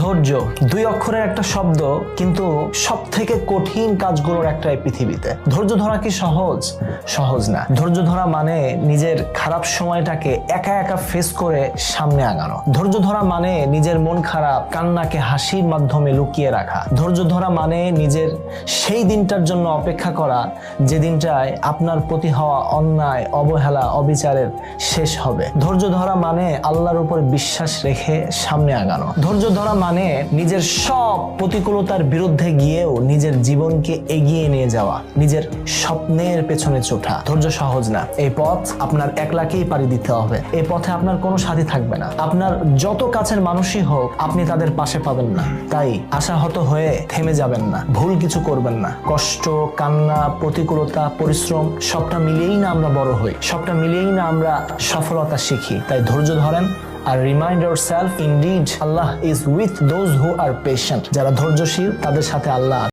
ধৈর্য 2 অক্ষরের একটা শব্দ, কিন্তু সব থেকে কঠিন কাজগুলোর একটা এই পৃথিবীতে। ধৈর্য ধরা কি সহজ? সহজ না। ধৈর্য ধরা মানে নিজের খারাপ সময়টাকে একা একা ফেস করে সামনে আগানো। ধৈর্য ধরা মানে নিজের মন খারাপ কান্নাকে হাসির মাধ্যমে লুকিয়ে রাখা। ধৈর্য ধরা মানে নিজের সেই দিনটার জন্য অপেক্ষা করা যে দিনটায় আপনার প্রতি হওয়া অন্যায়, অবহেলা, অবিচারের শেষ হবে। ধৈর্য ধরা মানে আল্লাহর উপর বিশ্বাস রেখে সামনে আগানো। ধৈর্য ধরা মানে নিজের সব প্রতিকূলতার বিরুদ্ধে গিয়েও নিজের জীবনকে এগিয়ে নিয়ে যাওয়া, নিজের স্বপ্নের পেছনে ছোটা। ধৈর্য সহজ না। এই পথ আপনার একলাকেই পাড়ি দিতে হবে। এই পথে আপনার কোনো সাথী থাকবে না। আপনার যত কাছের মানুষই হোক, আপনি তাদের পাশে পাবেন না। তাই আশাহত হয়ে থেমে যাবেন না, ভুল কিছু করবেন না। কষ্ট, কান্না, প্রতিকূলতা, পরিশ্রম সবটা মিলিয়েই না আমরা বড় হই, সবটা মিলিয়েই না আমরা সফলতা শিখি। তাই ধৈর্য ধরেন আর remind yourself, indeed Allah is with those who are patient। যারা ধৈর্যশীল তাদের সাথে আল্লাহ